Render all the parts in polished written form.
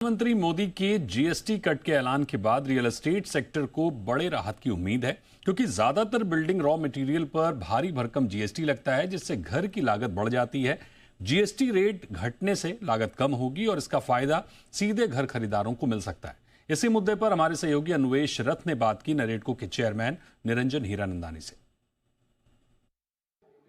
प्रधानमंत्री मोदी के GST cut के ऐलान के बाद रियल एस्टेट सेक्टर को बड़े राहत की उम्मीद है, क्योंकि ज्यादातर बिल्डिंग रॉ मटेरियल पर भारी भरकम जीएसटी लगता है, जिससे घर की लागत बढ़ जाती है। जीएसटी रेट घटने से लागत कम होगी और इसका फायदा सीधे घर खरीदारों को मिल सकता है। इसी मुद्दे पर हमारे सहयोगी अन्वेष रथ ने बात की नरेडको के चेयरमैन निरंजन हीरानंदानी से।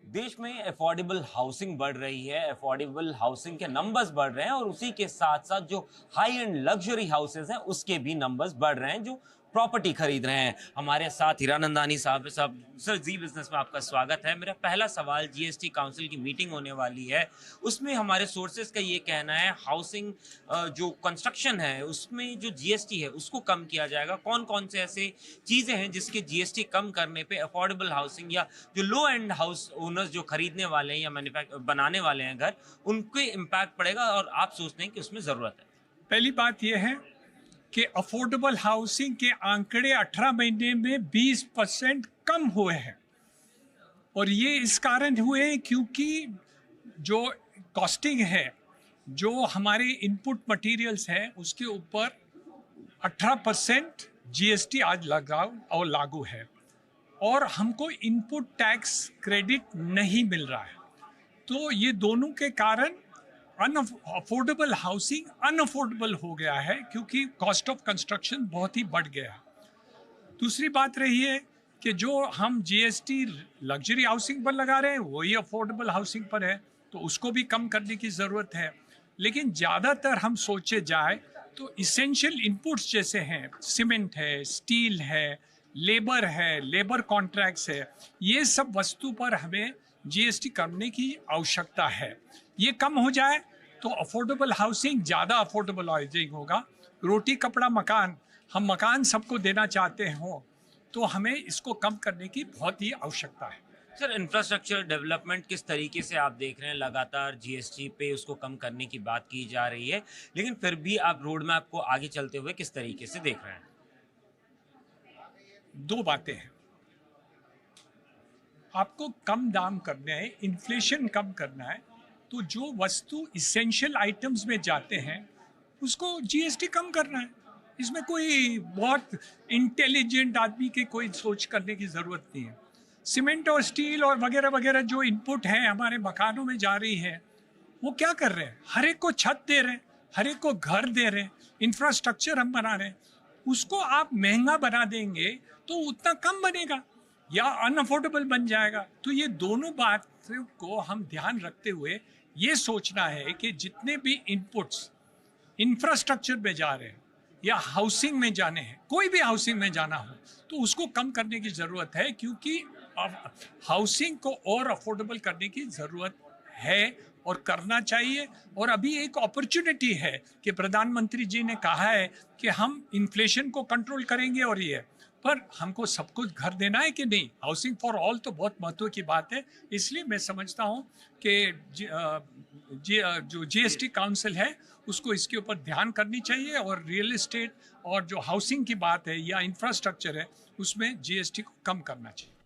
देश में अफोर्डेबल हाउसिंग बढ़ रही है, अफोर्डेबल हाउसिंग के नंबर्स बढ़ रहे हैं और उसी के साथ साथ जो हाई एंड लग्जरी हाउसेस हैं उसके भी नंबर्स बढ़ रहे हैं जो प्रॉपर्टी खरीद रहे हैं। हमारे साथ हीरानंदानी साहब सर, जी बिजनेस में आपका स्वागत है। मेरा पहला सवाल, जीएसटी काउंसिल की मीटिंग होने वाली है, उसमें हमारे सोर्सेज का ये कहना है हाउसिंग जो कंस्ट्रक्शन है उसमें जो जीएसटी है उसको कम किया जाएगा। कौन कौन से ऐसे चीज़ें हैं जिसके जीएसटी कम करने पे अफोर्डेबल हाउसिंग या जो लो एंड हाउस ओनर्स जो खरीदने वाले हैं या बनाने वाले हैं घर, उनके इम्पैक्ट पड़ेगा और आप सोचते हैं कि उसमें ज़रूरत है? पहली बात यह है कि अफोर्डेबल हाउसिंग के आंकड़े 18 महीने में 20% कम हुए हैं और ये इस कारण हुए हैं क्योंकि जो कॉस्टिंग है, जो हमारे इनपुट मटेरियल्स हैं, उसके ऊपर 18% जीएसटी आज लागू है और हमको इनपुट टैक्स क्रेडिट नहीं मिल रहा है। तो ये दोनों के कारण अफोर्डेबल हाउसिंग अनअफोर्डेबल हो गया है क्योंकि कॉस्ट ऑफ कंस्ट्रक्शन बहुत ही बढ़ गया। दूसरी बात रही है कि जो हम जीएसटी लग्जरी हाउसिंग पर लगा रहे हैं वही अफोर्डेबल हाउसिंग पर है, तो उसको भी कम करने की ज़रूरत है। लेकिन ज़्यादातर हम सोचे जाए तो इसेंशियल इनपुट्स जैसे हैं, सीमेंट है, स्टील है, लेबर कॉन्ट्रैक्ट्स है, ये सब वस्तु पर हमें जीएसटी करने की आवश्यकता है। ये कम हो जाए तो अफोर्डेबल हाउसिंग ज़्यादा अफोर्डेबल हाउसिंग होगा। रोटी कपड़ा मकान, हम मकान सबको देना चाहते हो तो हमें इसको कम करने की बहुत ही आवश्यकता है। सर, इंफ्रास्ट्रक्चर डेवलपमेंट किस तरीके से आप देख रहे हैं? लगातार जीएसटी पे उसको कम करने की बात की जा रही है, लेकिन फिर भी आप रोड मैप को आगे चलते हुए किस तरीके से देख रहे हैं? दो बातें हैं, आपको कम दाम करना है, इन्फ्लेशन कम करना है, तो जो वस्तु इसेंशियल आइटम्स में जाते हैं उसको जीएसटी कम करना है। इसमें कोई बहुत इंटेलिजेंट आदमी के कोई सोच करने की ज़रूरत नहीं है। सीमेंट और स्टील और वगैरह वगैरह जो इनपुट है हमारे मकानों में जा रही है, वो क्या कर रहे हैं? हर एक को छत दे रहे हैं, हर एक को घर दे रहे हैं, इंफ्रास्ट्रक्चर हम बना रहे हैं। उसको आप महंगा बना देंगे तो उतना कम बनेगा या अनअफोर्डेबल बन जाएगा। तो ये दोनों बातों को हम ध्यान रखते हुए ये सोचना है कि जितने भी इनपुट्स इंफ्रास्ट्रक्चर में जा रहे हैं या हाउसिंग में जाने हैं, कोई भी हाउसिंग में जाना हो, तो उसको कम करने की ज़रूरत है क्योंकि हाउसिंग को और अफोर्डेबल करने की ज़रूरत है और करना चाहिए। और अभी एक अपॉर्चुनिटी है कि प्रधानमंत्री जी ने कहा है कि हम इन्फ्लेशन को कंट्रोल करेंगे और ये, पर हमको सबको घर देना है कि नहीं। हाउसिंग फॉर ऑल तो बहुत महत्व की बात है। इसलिए मैं समझता हूँ कि जो जीएसटी काउंसिल है उसको इसके ऊपर ध्यान करनी चाहिए और रियल एस्टेट और जो हाउसिंग की बात है या इंफ्रास्ट्रक्चर है उसमें जीएसटी को कम करना चाहिए।